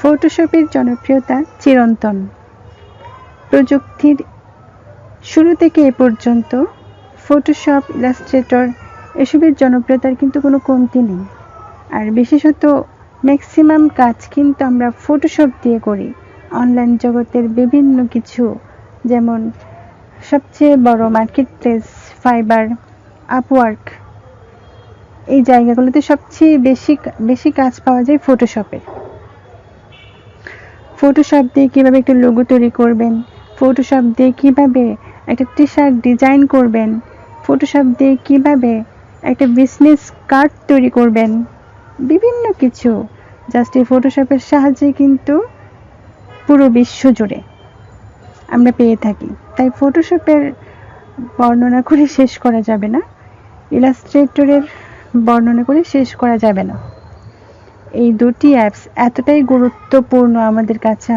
ফটোশপের জনপ্রিয়তা চিরন্তন। প্রযুক্তির শুরু থেকে এ পর্যন্ত ফটোশপ, ইলাস্ট্রেটর এসবের জনপ্রিয়তার কিন্তু কোনো কমতি নেই। আর বিশেষত ম্যাক্সিমাম কাজ কিন্তু আমরা ফটোশপ দিয়ে করি। অনলাইন জগতের বিভিন্ন কিছু, যেমন সবচেয়ে বড় মার্কেট প্লেস ফাইবার, আপওয়ার্ক, এই জায়গাগুলোতে সবচেয়ে বেশি কাজ পাওয়া যায় ফটোশপে। ফটোশপ দিয়ে কীভাবে একটা লোগো তৈরি করবেন, ফটোশপ দিয়ে কীভাবে একটা টি শার্ট ডিজাইন করবেন, ফটোশপ দিয়ে কীভাবে একটা বিজনেস কার্ড তৈরি করবেন, বিভিন্ন কিছু জাস্ট এই ফটোশপের সাহায্যে কিন্তু পুরো বিশ্ব জুড়ে আমরা পেয়ে থাকি। তাই ফটোশপের বর্ণনা করে শেষ করা যাবে না, ইলাস্ট্রেটরের বর্ণনা করে শেষ করা যাবে না। এই দুটি অ্যাপস এতটাই গুরুত্বপূর্ণ আমাদের কাছে,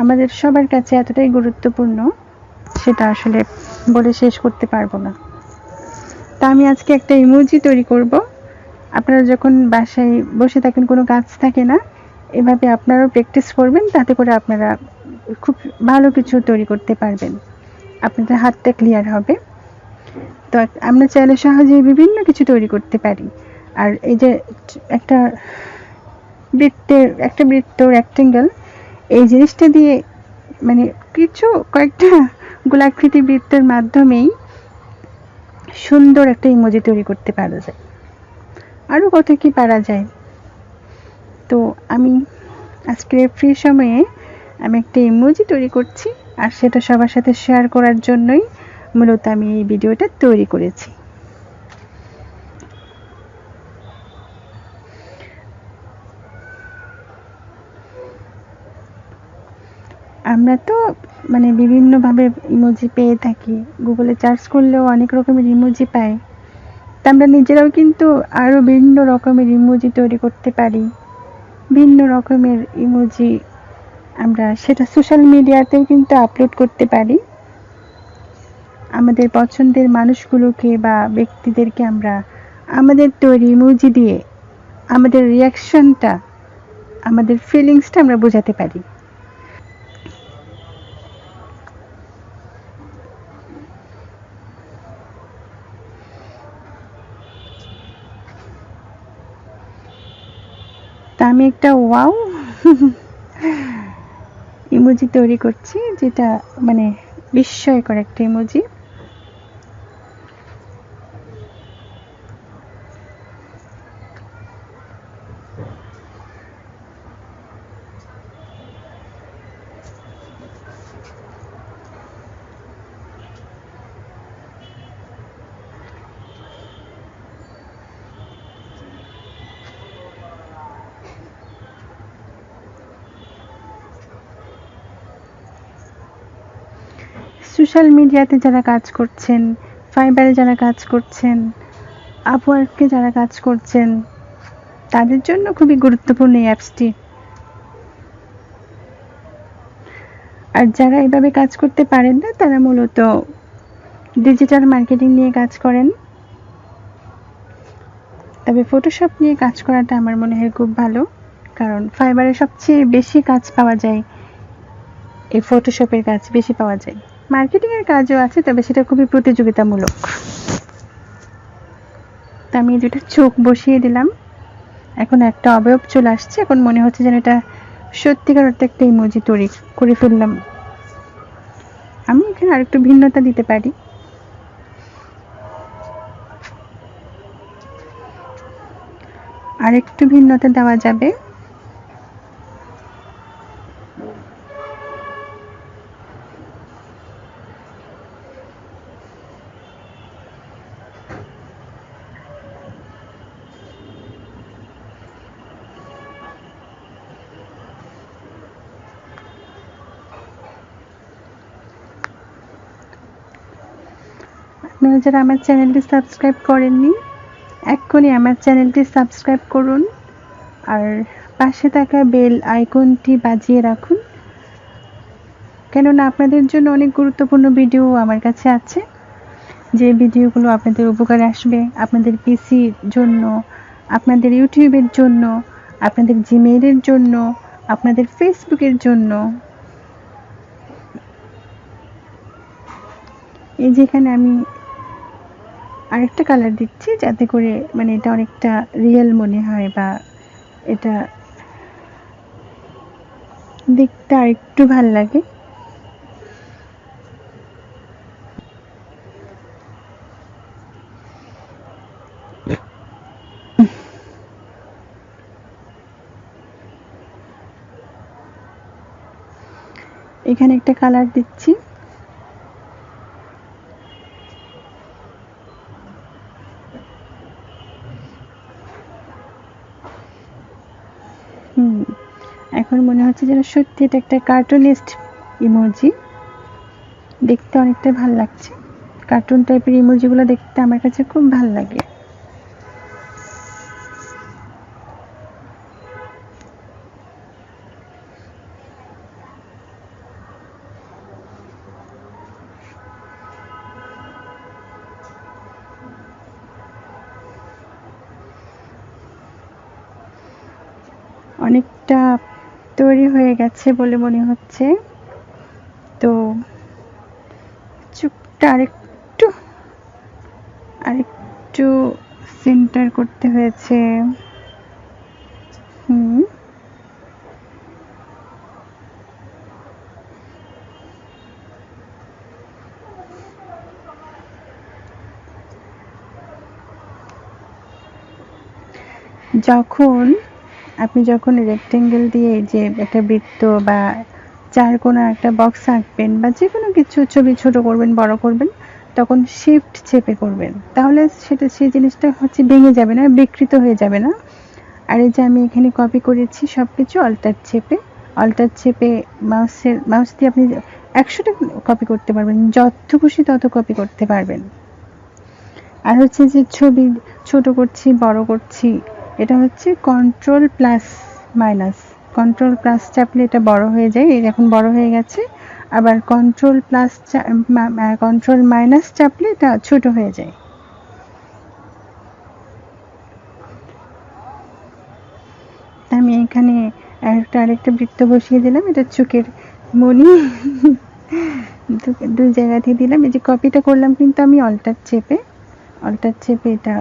আমাদের সবার কাছে এতটাই গুরুত্বপূর্ণ, সেটা আসলে বলে শেষ করতে পারবো না। তা আমি আজকে একটা ইমোজি তৈরি করব। আপনারা যখন বাসায় বসে থাকেন, কোনো কাজ থাকে না, এভাবে আপনারাও প্র্যাকটিস করবেন, তাতে করে আপনারা খুব ভালো কিছু তৈরি করতে পারবেন, আপনাদের হাতটা ক্লিয়ার হবে। তো আমরা চাইলে সহজেই বিভিন্ন কিছু তৈরি করতে পারি। আর এই যে একটা বৃত্ত রেক্টেঙ্গেল, এই জিনিসটা দিয়ে মানে কয়েকটা গোলাকৃতি বৃত্তের মাধ্যমেই সুন্দর একটা ইমোজি তৈরি করতে পারা যায়। আরও কত কি পারা যায়। তো আমি আজকের ফ্রি সময়ে আমি একটা ইমোজি তৈরি করছি, আর সেটা সবার সাথে শেয়ার করার জন্যই মূলত আমি এই ভিডিওটা তৈরি করেছি। আমরা তো বিভিন্নভাবে ইমোজি পেয়ে থাকি, গুগলে সার্চ করলেও অনেক রকমের ইমোজি পাই। তা আমরা নিজেরাও কিন্তু আরও ভিন্ন রকমের ইমোজি তৈরি করতে পারি। ভিন্ন রকমের ইমোজি আমরা সেটা সোশ্যাল মিডিয়াতেও কিন্তু আপলোড করতে পারি। আমাদের পছন্দের মানুষগুলোকে বা ব্যক্তিদেরকে আমরা আমাদের তৈরি ইমোজি দিয়ে আমাদের রিয়াকশনটা, আমাদের ফিলিংসটা আমরা বোঝাতে পারি। তা আমি একটা ওয়াও ইমোজি তৈরি করছি, যেটা বিস্ময়কর একটা ইমোজি। সোশ্যাল মিডিয়াতে যারা কাজ করছেন, ফাইবারে যারা কাজ করছেন, আপওয়ার্কে যারা কাজ করছেন, তাদের জন্য খুবই গুরুত্বপূর্ণ এই অ্যাপসটি। আর যারা এভাবে কাজ করতে পারেন না, তারা মূলত ডিজিটাল মার্কেটিং নিয়ে কাজ করেন। তবে ফটোশপ নিয়ে কাজ করাটা আমার মনে হয় খুব ভালো, কারণ ফাইবারে সবচেয়ে বেশি কাজ পাওয়া যায়, এই ফটোশপের কাজ বেশি পাওয়া যায়। মার্কেটিংয়ের কাজও আছে, তবে সেটা খুবই প্রতিযোগিতামূলক। তা আমি দুটো চোখ বসিয়ে দিলাম, এখন একটা অবয়ব চলে আসছে। এখন মনে হচ্ছে যেন এটা সত্যিকার অর্থে একটা ইমোজি তৈরি করে ফেললাম। আমি এখানে আরেকটু ভিন্নতা দিতে পারি। আরেকটু ভিন্নতা দেওয়া যাবে। আপনারা যারা আমার চ্যানেলটি সাবস্ক্রাইব করেননি, এক্ষুনি আমার চ্যানেলটি সাবস্ক্রাইব করুন, আর পাশে থাকা বেল আইকনটি বাজিয়ে রাখুন, কেননা আপনাদের জন্য অনেক গুরুত্বপূর্ণ ভিডিও আমার কাছে আছে, যে ভিডিওগুলো আপনাদের উপকারে আসবে। আপনাদের পিসির জন্য, আপনাদের ইউটিউবের জন্য, আপনাদের জিমেইলের জন্য, আপনাদের ফেসবুকের জন্য। এই যেখানে আমি আরেকটা কালার দিচ্ছি যাতে করে মানে এটা অনেকটা রিয়েল মনে হয় বা এটা দেখতে আরেকটু ভাল লাগে। এখানে একটা কালার দিচ্ছি। এখন মনে হচ্ছে যেন সত্যি এটা একটা কার্টুনিস্ট ইমোজি। দেখতে অনেকটা ভাল লাগছে। কার্টুন টাইপের ইমোজিগুলো দেখতে আমার কাছে খুব ভাল লাগে। অনেকটা তৈরি হয়ে গেছে বলে মনে হচ্ছে। তো চোখটা আরেকটু সেন্টার করতে হয়েছে। আপনি যখন রেক্টেঙ্গেল দিয়ে যে একটা বৃত্ত বা চারকোনা একটা বক্স আঁকবেন বা যে কোনো কিছু ছবি ছোট করবেন বড় করবেন তখন শিফট চেপে করবেন, তাহলে সেই জিনিসটা হচ্ছে ভেঙে যাবে না, বিকৃত হয়ে যাবে না। আর এই যে আমি এখানে কপি করেছি সব কিছু অল্টার চেপে মাউস দিয়ে আপনি 100টা কপি করতে পারবেন, যত খুশি তত কপি করতে পারবেন। আর হচ্ছে যে ছবি ছোট করছি বড় করছি, এটা হচ্ছে control plus minus. Control plus চাপলে এটা বড় হয়ে যায়, এই এখন বড় হয়ে গেছে। আবার কন্ট্রোল মাইনাস চাপলে এটা ছোট হয়ে যায়। আমি এখানে আরেকটা বৃত্ত বসিয়ে দিলাম, এটা চোখের মনি দুই জায়গাতেই দিলাম। এই যে কপিটা করলাম কিন্তু আমি অল্টার চেপে এটা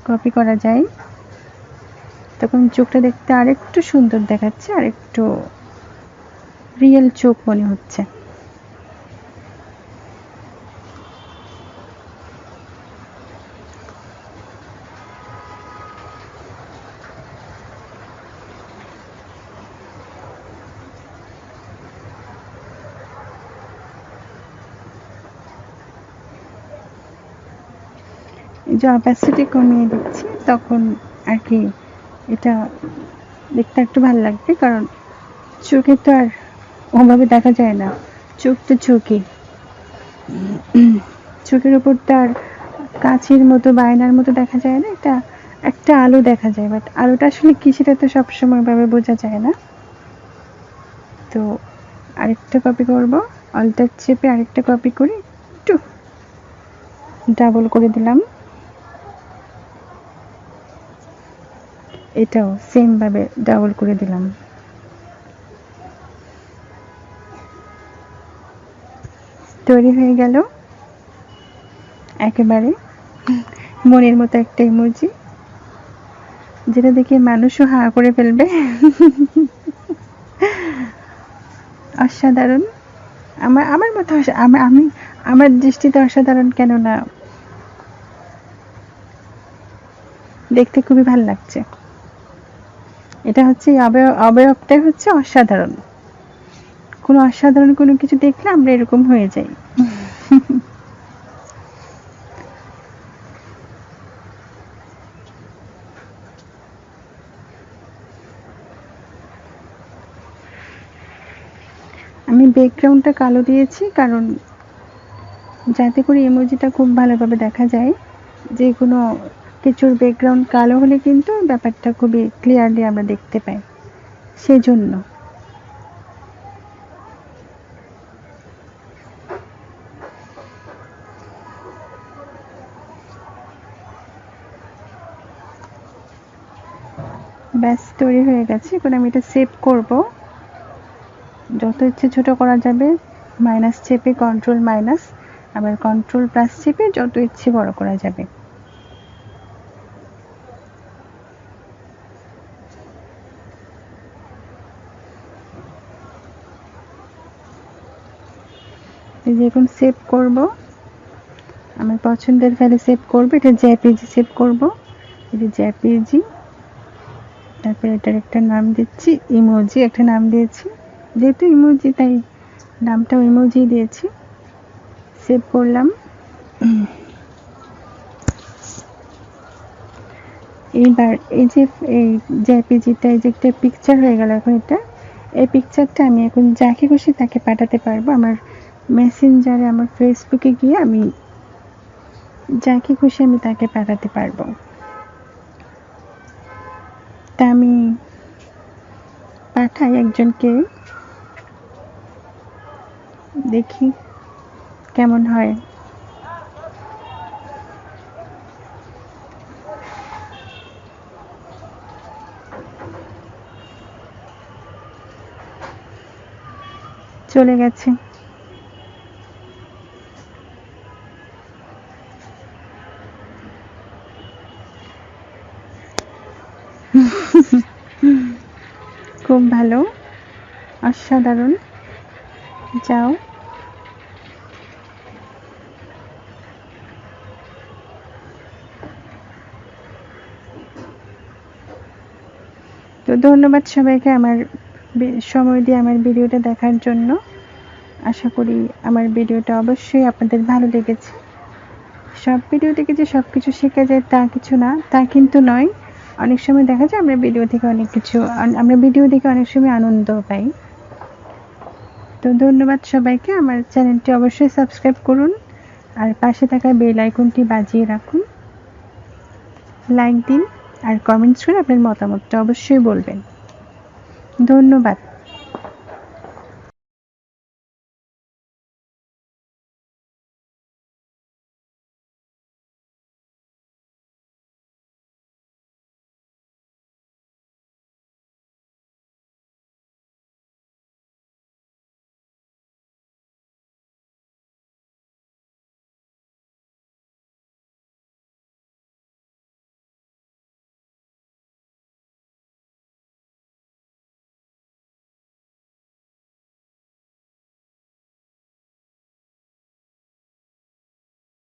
কপি করা যায়, তখন চোখটা দেখতে আরেকটু সুন্দর দেখাচ্ছে, আরেকটু রিয়েল চোখ মনে হচ্ছে। যে অপাসিটি কমিয়ে দিচ্ছি তখন আর কি এটা দেখতে একটু ভালো লাগবে, কারণ চোখে তো আর ওভাবে দেখা যায় না, চোখ তো চোখই, চোখের উপর তো আর কাচের মতো বা আয়নার মতো দেখা যায় না, এটা একটা আলো দেখা যায়, বাট আলোটা আসলে কি সেটা তো সবসময় ভাবে বোঝা যায় না। তো আরেকটা কপি করব, অল্টার চেপে আরেকটা কপি করে একটু ডাবল করে দিলাম, এটাও সেম ভাবে ডাবল করে দিলাম। তৈরি হয়ে গেল একেবারে মনের মতো একটা ইমোজি, যেটা দেখে মানুষও হা করে ফেলবে। অসাধারণ, আমার মতো আমি আমার দৃষ্টিতে অসাধারণ, কেননা দেখতে খুবই ভালো লাগছে। এটা হচ্ছে অবয়বটাই হচ্ছে অসাধারণ, কোনো অসাধারণ কোনো কিছু দেখলে আমরা এরকম হয়ে যাই। আমি ব্যাকগ্রাউন্ডটা কালো দিয়েছি কারণ যাতে করে ইমোজিটা খুব ভালোভাবে দেখা যায়। যে কোনো কিছুর ব্যাকগ্রাউন্ড কালো হলে কিন্তু ব্যাপারটা খুবই ক্লিয়ারলি আমরা দেখতে পাই, সেজন্য। ব্যাস তৈরি হয়ে গেছে। এখন আমি এটা সেভ করব। যত ইচ্ছে ছোট করা যাবে, মাইনাস চেপে কন্ট্রোল মাইনাস, আবার কন্ট্রোল প্লাস চেপে যত ইচ্ছে বড় করা যাবে। এই যে এখন সেভ করব, আমার পছন্দের ফাইলে সেভ করব। এটা জেপিজি সেভ করব। এই যে জেপিজি, তারপর এটার একটা নাম দিচ্ছি, ইমোজি একটা নাম দিয়েছি, যেহেতু ইমোজি তাই নামটাও ইমোজি দিয়েছি। সেভ করলাম। এইবার এই যে জেপিজিটা, এই যে একটা পিকচার হয়ে গেল। এখন এই পিকচারটা আমি এখন যাকে খুশি তাকে পাঠাতে পারবো। আমার মেসেঞ্জারে, আমার ফেসবুকে গিয়ে আমি যাকে খুশি আমি তাকে পাঠাতে পারবো। তা আমি পাঠাই একজনকে, দেখি কেমন হয়। চলে গেছে। খুব ভালো, অসাধারণ। যাও। তো ধন্যবাদ সবাইকে আমার সময় দিয়ে আমার ভিডিওটা দেখার জন্য। আশা করি আমার ভিডিওটা অবশ্যই আপনাদের ভালো লেগেছে। সব ভিডিও থেকে যে সব কিছু শেখা যায় তা কিছু না, তা কিন্তু নয়। অনেক সময় দেখা যায় আমরা ভিডিও দেখে অনেক সময় আনন্দ পাই। তো ধন্যবাদ সবাইকে। আমার চ্যানেলটি অবশ্যই সাবস্ক্রাইব করুন, আর পাশে থাকা বেল আইকনটি বাজিয়ে রাখুন। লাইক দিন আর কমেন্টস করে আপনার মতামতটা অবশ্যই বলবেন। ধন্যবাদ।